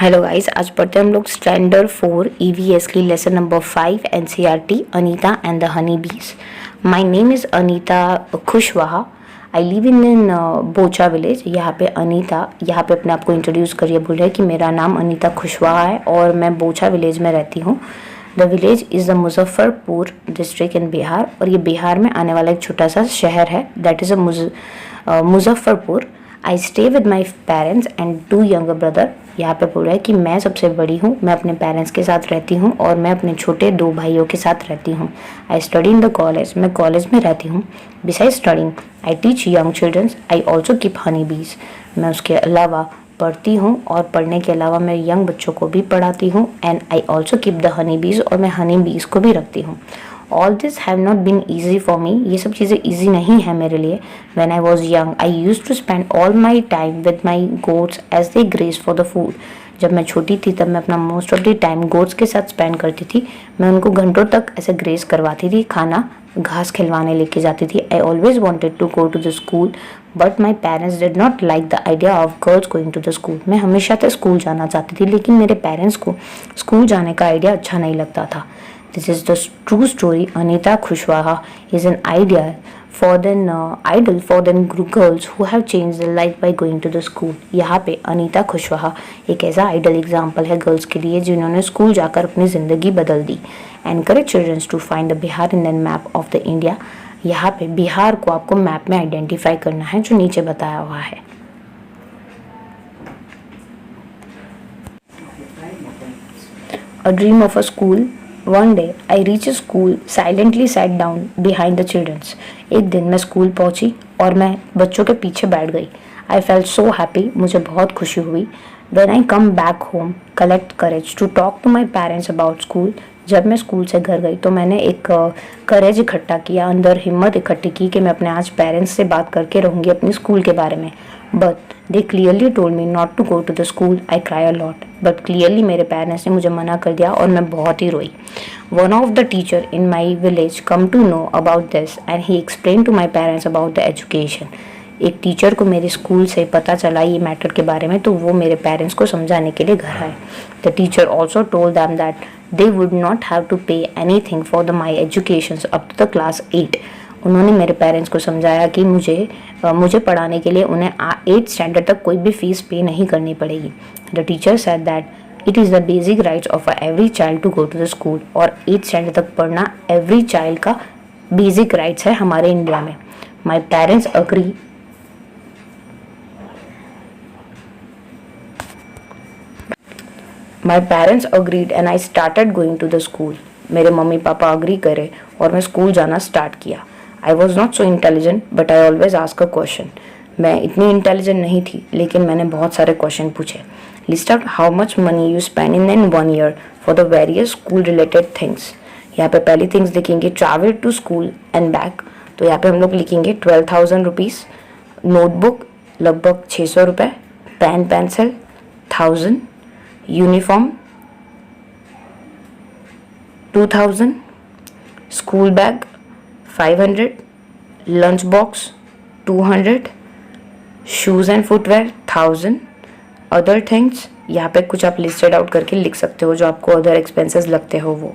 Hello guys, आज पढ़ते हैं हम लोग स्टैंडर्ड 4 EVS की lesson number 5 NCERT Anita and the honey bees. My name is Anita Kushwaha. I live in Bocha village. यहाँ पे अनीता यहाँ पे अपने आप को इंट्रोड्यूस करिए, बोल रहे हैं कि मेरा नाम अनीता खुशवाहा है और मैं बोचा विलेज में रहती हूँ। The village is the Muzaffarpur district in Bihar, और ये बिहार में आने वाला एक छोटा सा शहर है, that is a Muzaffarpur. I stay with my parents and 2 younger brother. यहाँ पे बोल रहा है कि मैं सबसे बड़ी हूँ, मैं अपने पेरेंट्स के साथ रहती हूँ और मैं अपने छोटे 2 भाइयों के साथ रहती हूँ। I study in the college, मैं कॉलेज में रहती हूँ। Beside studying I teach young childrens. I also keep honey bees. मैं उसके अलावा पढ़ती हूँ और पढ़ने के अलावा मैं यंग बच्चों को भी पढ़ाती हूँ। And I also keep the honey bees, और मैं हनी बीज को भी रखती हूँ। All this have not been easy for me. ये सब चीज़ें ईजी नहीं है मेरे लिए। When I was young I use to spend all my time with my goats as they graze for the food. जब मैं छोटी थी तब मैं अपना most of the time goats के साथ स्पेंड करती थी। मैं उनको घंटों तक ऐसे ग्रेज करवाती थी, खाना घास खिलवाने लेके जाती थी। I always wanted to go to the school but my parents did not like the idea of girls going to the school. मैं हमेशा तक स्कूल जाना चाहती थी, लेकिन मेरे पेरेंट्स को स्कूल जाने का आइडिया अच्छा नहीं लगता था। This is the true story. Anita Khushwaha is an idol for the girls who have changed their life by going to the school. यहाँ पे अनीता खुशवाहा एक ऐसा आइडल एग्जाम्पल है गर्ल्स के लिए जिन्होंने स्कूल जाकर अपनी ज़िंदगी बदल दी। Encourage children to find the Bihar in the map of the India. यहाँ पे बिहार को आपको मैप में आइडेंटिफाई करना है जो नीचे बताया हुआ है। A dream of a school. One day I reached a school, silently sat down behind the children's. एक दिन मैं स्कूल पहुंची और मैं बच्चों के पीछे बैठ गई। I felt so happy. मुझे बहुत खुशी हुई। When I come back home, collect courage to talk to my parents about school. जब मैं स्कूल से घर गई तो मैंने एक करेज इकट्ठा किया, अंदर हिम्मत इकट्ठी की कि मैं अपने आज पेरेंट्स से बात करके रहूँगी अपनी स्कूल के बारे में। But they clearly told me not to go to the school. I cry a lot. But clearly मेरे पेरेंट्स ने मुझे मना कर दिया और मैं बहुत ही रोई। One of the teacher in my village come to know about this and he explain to my parents about the education. एक टीचर को मेरे स्कूल से पता चला ये मैटर के बारे में, तो वो मेरे पेरेंट्स को समझाने के लिए घर आए। The teacher also told them that they would not have to pay anything for the my education up to the class 8। उन्होंने मेरे पेरेंट्स को समझाया कि मुझे पढ़ाने के लिए उन्हें 8th स्टैंडर्ड तक कोई भी फीस पे नहीं करनी पड़ेगी। The teacher said that it is the basic rights of every child to go to the school, और 8th स्टैंडर्ड तक पढ़ना एवरी चाइल्ड का बेसिक राइट्स है हमारे इंडिया में। My parents agree. My parents agreed and I started going to the school. मेरे mummy papa agree करे और मैं स्कूल जाना स्टार्ट किया। I was not so intelligent but I always ask a question. मैं इतनी इंटेलिजेंट नहीं थी, लेकिन मैंने बहुत सारे क्वेश्चन पूछे। List out how much money you spend in 1 year for the various school related things. यहाँ पे पहली थिंग्स लिखेंगे travel to school and back, तो यहाँ पे हम लोग लिखेंगे 12,000 रुपीज़। नोटबुक लगभग 600 रुपये। Pen pencil 1000। Uniform 2000। School bag 500। Lunch box 200। Shoes and footwear 1000। Other things यहाँ पे कुछ आप लिस्टेड आउट करके लिख सकते हो जो आपको अदर एक्सपेंसेस लगते हो वो।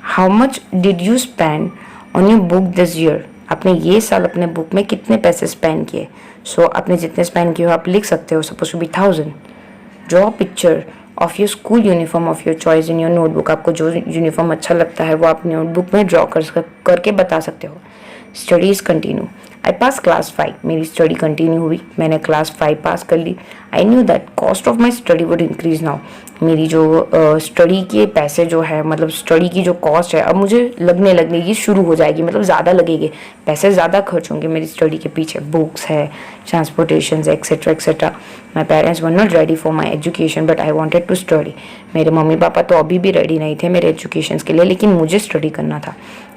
How much did you spend on your book this year. आपने ये साल अपने बुक में कितने पैसे स्पेंड किए। सो आपने जितने स्पेंड किए हो आप लिख सकते हो, suppose to be 1000। Draw picture of your school uniform of your choice in your notebook. आपको जो यूनिफॉर्म अच्छा लगता है वो आप नोटबुक में ड्रॉ करके बता सकते हो। Studies continue. I pass class 5। मेरी स्टडी कंटिन्यू हुई, मैंने क्लास 5 पास कर ली। I knew that cost of my study would increase now. मेरी जो स्टडी के पैसे जो है, मतलब स्टडी की जो कॉस्ट है, अब मुझे लगने शुरू हो जाएगी, मतलब ज़्यादा लगेगी, पैसे ज़्यादा खर्च होंगे मेरी स्टडी के पीछे। बुक्स है, transportation etcetera etcetera. My parents were not ready for my education but I wanted to study. मेरे मम्मी पापा तो अभी भी रेडी नहीं थे मेरे एजुकेशन के लिए, लेकिन मुझे स्टडी करना था।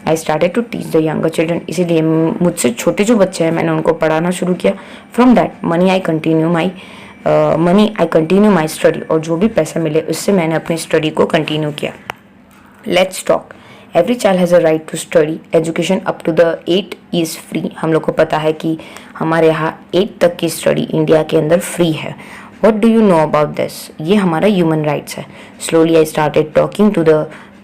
I started to teach the younger children. इसीलिए मुझसे छोटे जो बच्चे हैं मैंने उनको पढ़ाना शुरू किया। From that money I continue my study, और जो भी पैसे मिले उससे मैंने अपनी स्टडी को कंटिन्यू किया। Let's talk. Every child has a right to study. Education up to the 8 is free. हम लोग को पता है कि हमारे यहाँ 8 तक की स्टडी इंडिया के अंदर फ्री है। What do you know about this? ये हमारा ह्यूमन राइट्स है. Slowly I started talking to the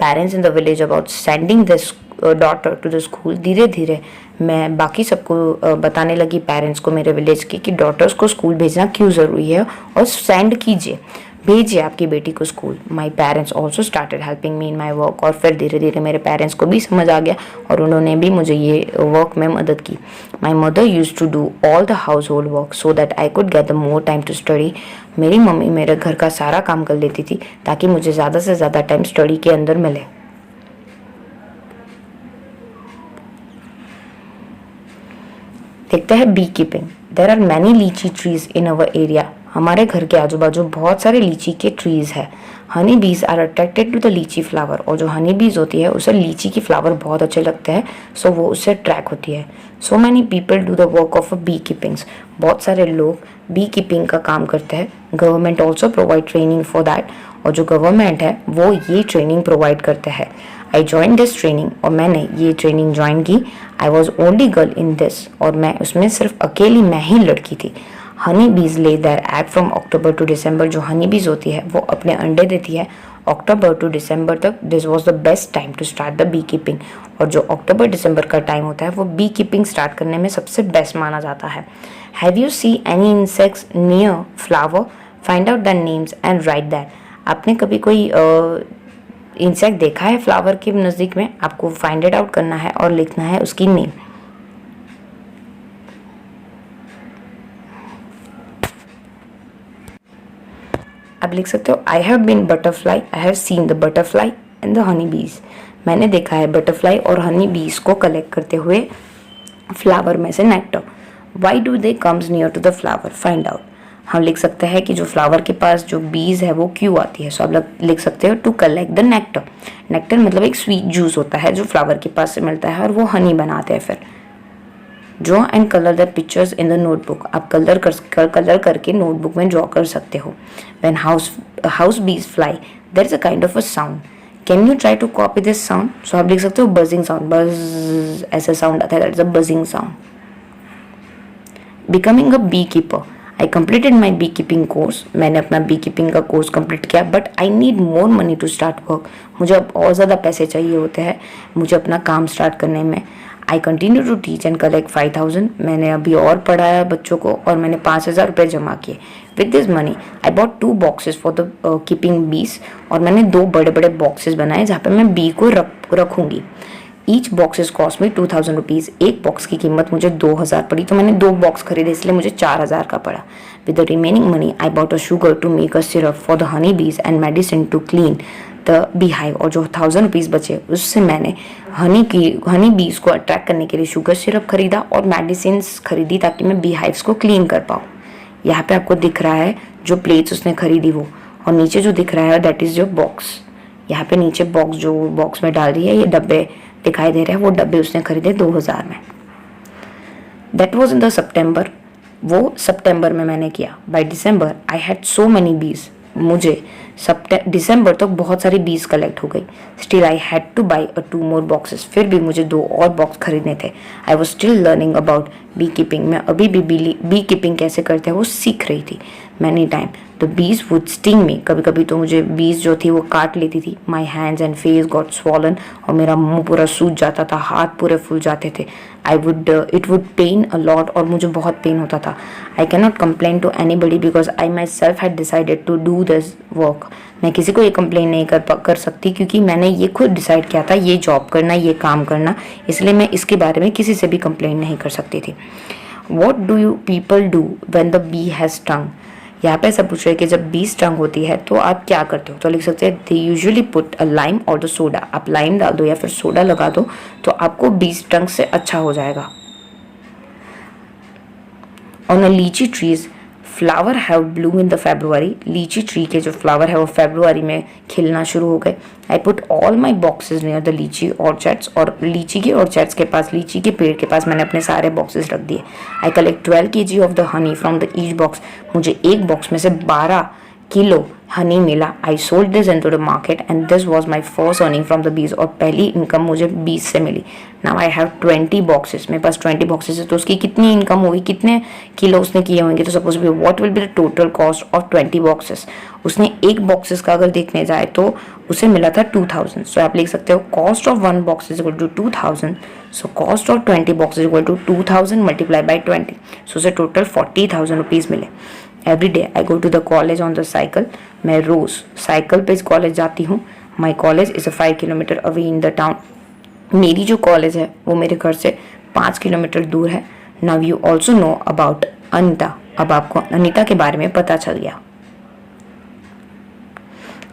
parents in the village about sending this daughter to the school. धीरे धीरे मैं बाकी सबको बताने लगी, पेरेंट्स को मेरे विलेज के, कि डॉटर्स को स्कूल भेजना क्यों ज़रूरी है और सेंड कीजिए, भेजिए आपकी बेटी को school. My parents also started helping me in my work. और फिर धीरे धीरे मेरे पेरेंट्स को भी समझ आ गया और उन्होंने भी मुझे ये वर्क में मदद की. My mother use to do all the household work so that I could get the more time to study. मेरी मम्मी मेरे घर का सारा काम कर लेती थी ताकि मुझे ज़्यादा से ज़्यादा टाइम स्टडी के अंदर मिले. देखते हैं bee keeping. There are many litchi trees in our area. हमारे घर के आजू बाजू बहुत सारे लीची के ट्रीज है. Honey bees are attracted to the लीची फ्लावर. और जो हनी बीज होती है उसे लीची की फ्लावर बहुत अच्छे लगते हैं, सो वो उससे अट्रैक्ट होती है. So many people do the work of a bee keepings. बहुत सारे लोग बी कीपिंग का काम करते हैं. Government also provide training for that. और जो गवर्नमेंट है वो ये ट्रेनिंग प्रोवाइड करते हैं. I join this training. और मैंने ये ट्रेनिंग ज्वाइन की. I was only girl in this. और मैं उसमें सिर्फ अकेली मैं ही लड़की थी. Honey bees lay their egg from October to December. जो हनी बीज होती है वो अपने अंडे देती है अक्टूबर टू दिसंबर तक. This was the best time to start the bee keeping. और जो अक्टूबर दिसंबर का टाइम होता है वो बी कीपिंग स्टार्ट करने में सबसे बेस्ट माना जाता है. Have you see any insects near flower? Find out the names and right that. आपने कभी कोई इंसेक्ट देखा है फ्लावर के नज़दीक में? आपको फाइंड इट आउट करना है और लिखना है उसकी नेम. आप लिख सकते हो I have been butterfly. I have seen the butterfly and the honey bees. मैंने देखा है बटरफ्लाई और हनी बीज को कलेक्ट करते हुए फ्लावर में से nectar. Why do they comes near to the flower? Find out. हम लिख सकते हैं कि जो फ्लावर के पास जो बीज है वो क्यों आती है. सो आप लिख सकते हो to collect the nectar. Nectar मतलब एक स्वीट जूस होता है जो फ्लावर के पास से मिलता है और वो हनी बनाते हैं. फिर draw and colour the pictures in the notebook. आप कलर करके नोटबुक में ड्रॉ कर सकते हो. When house bees fly there is a kind of a sound. Can you try to copy this sound? So आप लिख सकते हो बजिंग साउंड. बज ऐसा साउंड आता है, that is a buzzing sound. Becoming a bee keeper. I completed my bee keeping course. मैंने अपना बी कीपिंग का कोर्स कंप्लीट किया. But I need more money to start work. मुझे अब और ज़्यादा पैसे चाहिए होते हैं मुझे अपना काम स्टार्ट करने में. I continue to teach and collect 5,000. मैंने अभी और पढ़ाया बच्चों को और मैंने 5,000 रुपये जमा किए. With this money I bot 2 boxes for the keeping बीज. और मैंने 2 बड़े बड़े बॉक्सेस बनाए जहाँ पे मैं बी को रखूँगी. ईच बॉक्सेस कॉस्ट में 2,000 रुपीज़. एक बॉक्स की कीमत मुझे 2,000 पड़ी, तो मैंने 2 बॉक्स खरीदे, इसलिए मुझे 4,000 का पड़ा. With the remaining money I bought a sugar to make a syrup for the honey bees and medicine to clean the bee hive. और जो 1,000 रुपीज़ बचे उससे मैंने हनी बीज को अट्रैक्ट करने के लिए शुगर सिरप खरीदा और मेडिसिन खरीदी ताकि मैं बी हाइव्स को क्लीन कर पाऊँ. यहाँ पे आपको दिख रहा है जो प्लेट्स उसने खरीदी वो, और नीचे जो दिख रहा है दैट इज़ योर बॉक्स. यहाँ पे नीचे बॉक्स जो बॉक्स में डाल रही है ये डब्बे दिखाई दे रहे हैं, वो डब्बे उसने खरीदे 2,000 में. That was in the September. वो सितंबर में मैंने किया. By December I had so many बीज. मुझे दिसंबर तक बहुत सारी बीज कलेक्ट हो गई. Still I had to buy 2 more boxes. फिर भी मुझे 2 और बॉक्स खरीदने थे. I was still learning about bee keeping. मैं अभी भी बी कीपिंग कैसे करते हैं वो सीख रही थी. Many time the bees would sting मी. कभी कभी तो मुझे बीज जो थी वो काट लेती थी. My hands and face got swollen. और मेरा मुंह पूरा सूज जाता था, हाथ पूरे फूल जाते थे. It would pain a lot. और मुझे बहुत पेन होता था. I can not complain to anybody because I myself had decided to do this work. मैं किसी को ये कंप्लेन नहीं कर सकती क्योंकि मैंने ये खुद डिसाइड किया था ये जॉब करना, ये काम करना, इसलिए मैं इसके बारे में किसी से भी कंप्लेन नहीं कर सकती थी. What do you people do when the bee has stung? यहाँ पे ऐसा पूछ रहे हैं कि जब बी स्टंग होती है तो आप क्या करते हो? तो लिख सकते हैं they usually put a lime और द सोडा. आप लाइम डाल दो या फिर सोडा लगा दो तो आपको बी स्टंग से अच्छा हो जाएगा. ऑन अ लीची trees flower have Bloom in the February. लीची ट्री के जो फ्लावर है वो फेब्रुआरी में खिलना शुरू हो गए. I put all my boxes near the लीची ऑर्चर्ड्स. और लीची के ऑर्चर्ड्स के पास, लीची के पेड़ के पास मैंने अपने सारे बॉक्सेस रख दिए. I collect 12 kg of the honey from the each box. मुझे एक बॉक्स में से 12 किलो हनी मिला. I sold this in to the market and this was my first earning from the bees. और पहली इनकम मुझे बीज से मिली. Now I have 20 boxes. मेरे पास 20 बॉक्सेस है, तो उसकी कितनी इनकम होगी, कितने किलो उसने किए होंगे. तो सपोज भी what will be the total cost of 20 boxes. उसने एक बॉक्सेस का अगर देखने जाए तो उसे मिला था 2000. सो आप लिख सकते हो cost of 1 box is equal to 2000. So cost of 20 box is equal to 2000 multiply by 20. सो उसे टोटल 40,000 रुपीज़ मिले. Every day I go to the college on the cycle. मैं रोज़ साइकिल पे कॉलेज जाती हूँ. My college is a 5 kilometre away in the town. मेरी जो कॉलेज है वो मेरे घर से 5 किलोमीटर दूर है. Now you also know about Anita. अब आपको अनीता के बारे में पता चल गया.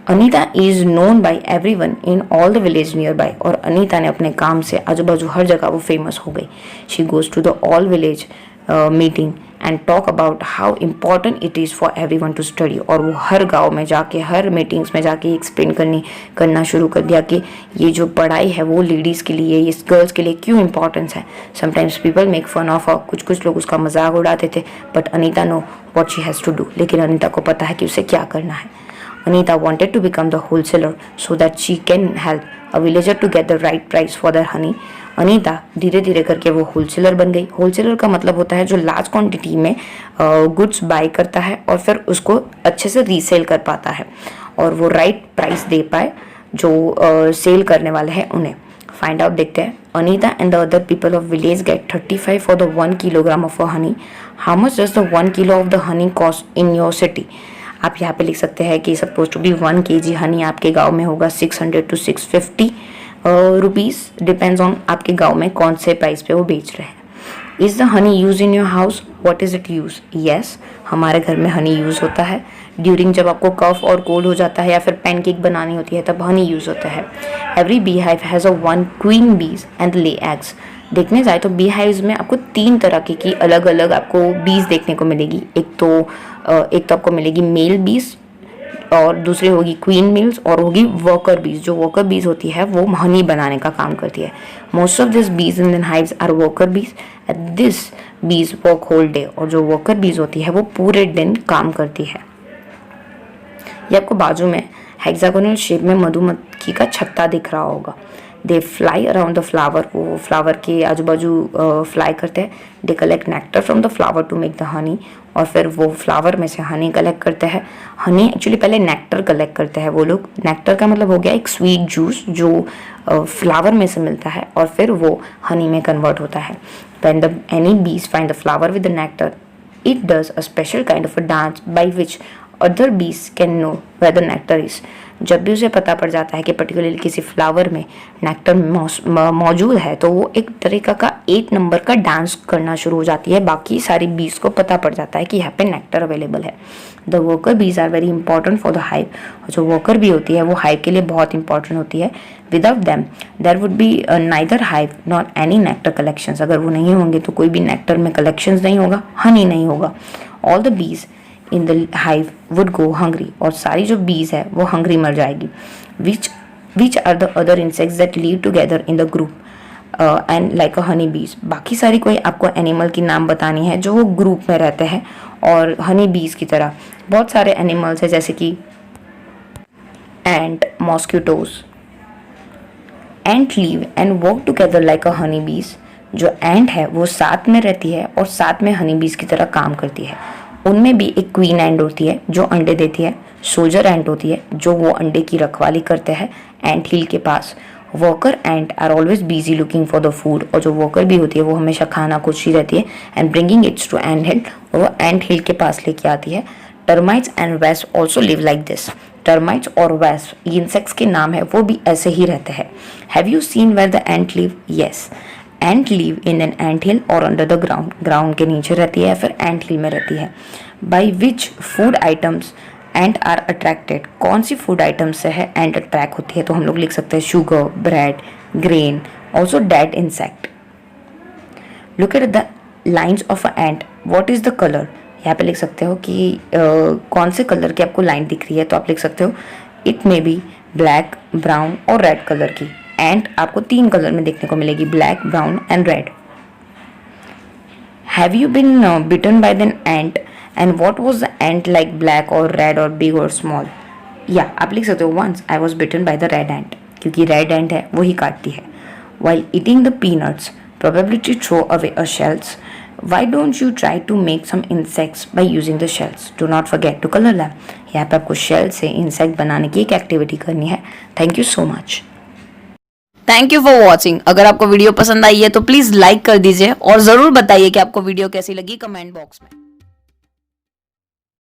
Anita is known by every one in all the village near by. और अनीता ने अपने काम से आजू बाजू हर जगह वो फेमस हो गई. She goes to the all village meeting and talk about how important it is for every one to study. और वो हर गाँव में जाके, हर मीटिंग्स में जाके एक्सप्लेन करना शुरू कर दिया कि ये जो पढ़ाई है वो लेडीज़ के लिए, ये गर्ल्स के लिए क्यों इम्पॉर्टेंस है. Sometimes people make fun of her. कुछ लोग उसका मजाक उड़ाते थे. But Anita know what she has to do. लेकिन अनीता को पता है कि उसे क्या करना है. Anita wanted to become the wholesaler so that she can help a villager to get the right price for their honey. Anita धीरे धीरे करके वो होलसेलर बन गई. होलसेलर का मतलब होता है जो लार्ज क्वांटिटी में गुड्स बाय करता है और फिर उसको अच्छे से रीसेल कर पाता है और वो राइट प्राइस दे पाए जो सेल करने वाले हैं उन्हें. फाइंड आउट देखते हैं. Anita and the other people of village get 35 for the 1 kilogram of honey. How much does the 1 kilo of the honey cost in your city. आप यहाँ पे लिख सकते हैं कि suppose to be 1 kg honey आपके गांव में होगा 600 to 650 रुपीज़. डिपेंड्स ऑन आपके गांव में कौन से प्राइस पे वो बेच रहे हैं. Is the honey use in your house. What is it use. Yes, हमारे घर में हनी यूज़ होता है. ड्यूरिंग जब आपको कफ और कोल्ड हो जाता है या फिर पैनकेक बनानी होती है तब हनी यूज़ होता है. Every bee hive has a 1 queen बीज एंड ले एग्स. देखने जाए तो बी हाइव्स में आपको 3 तरह की अलग अलग आपको बीज देखने को मिलेगी. एक तो आपको मिलेगी मेल बीज और दूसरी होगी क्वीन बीज और होगी वर्कर बीज. जो वर्कर बीज होती है वो हनी बनाने का काम करती है. Most of this bees in the hives are worker bees. This bees work whole day. और जो वर्कर बीज होती है वो पूरे दिन काम करती है. ये आपको बाजू में हेक्सागोनल शेप में मधुमक्खी का छत्ता दिख रहा होगा. They fly around the flower. वो फ्लावर के आजू बाजू फ्लाई करते हैं. They collect nectar from the flower to make the honey. और फिर वो फ्लावर में से हनी कलेक्ट करते हैं. हनी एक्चुअली पहले नेक्टर कलेक्ट करते हैं वो लोग. नेक्टर का मतलब हो गया एक स्वीट जूस जो फ्लावर में से मिलता है और फिर वो हनी में कन्वर्ट होता है. When the any bees find the flower with the nectar, it does a special kind of a dance by which other bees can know where the nectar is. जब भी उसे पता पड़ जाता है कि पर्टिकुलरली किसी फ्लावर में नेक्टर मौजूद है तो वो एक तरीका का 8 नंबर का डांस करना शुरू हो जाती है. बाकी सारी बीज को पता पड़ जाता है कि यहाँ पे नेक्टर अवेलेबल है. The worker bees are very important for the hive. जो वर्कर बी होती है वो हाइव के लिए बहुत इंपॉर्टेंट होती है. Without them there would be neither hive not any nectar collections. अगर वो नहीं होंगे तो कोई भी नेक्टर में कलेक्शंस नहीं होगा, हनी नहीं होगा. All the bees in the hive would go hungry. और सारी जो बीज है वो हंग्री मर जाएगी. Which are the other insects that live together in the group and like a honey bees. बाकी सारी कोई आपको एनिमल की नाम बतानी है जो वो ग्रुप में रहते हैं और हनी बीज की तरह. बहुत सारे एनिमल्स हैं जैसे कि ant, mosquitoes. Ant live and work together like a honey bees. जो एंट है वो साथ में रहती है और साथ में हनी बीज की तरह काम करती है. उनमें भी एक क्वीन एंट होती है जो अंडे देती है. सोल्जर एंट होती है जो वो अंडे की रखवाली करते हैं एंट हिल के पास. Worker ant are always busy looking for the food. और जो वर्कर भी होती है वो हमेशा खाना खोजती रहती है and bringing its to ant hill. और वो एंट हिल के पास लेके आती है. Termites and wasp also live like this. Termites और वेस्प ये इंसेक्ट्स के नाम है, वो भी ऐसे ही रहते हैं. Have you seen where the ant live. Yes, ant live in an ant hill और अंडर द ग्राउंड. ग्राउंड के नीचे रहती है या फिर एंट हिल में रहती है. By which food items ant are attracted. कौन सी फूड आइटम्स से है एंट अट्रैक्ट होती है. तो हम लोग लिख सकते हैं sugar, bread, grain, also dead insect. Look at the lines of a ant. What is the colour. यहाँ पे लिख सकते हो कि कौन से कलर की आपको लाइन दिख रही है. तो आप लिख सकते हो it may be black, brown और रेड कलर की. एंट आपको 3 कलर में देखने को मिलेगी, black, brown and red. Have you been bitten by an ant and what was the ant like, black और रेड और बिग और स्मॉल? या आप लिख सकते हो once I was bitten by the red ant, क्योंकि रेड एंट है वही काटती है. While eating the peanuts probability throw away a shells. Why don't you try to make some insects by using the shells? Do not forget to color them. यहाँ पे आपको shell से insect बनाने की एक एक्टिविटी करनी है. Thank you so much. Thank you for watching. अगर आपको वीडियो पसंद आई है तो प्लीज लाइक कर दीजिए और जरूर बताइए कि आपको वीडियो कैसी लगी कमेंट बॉक्स में.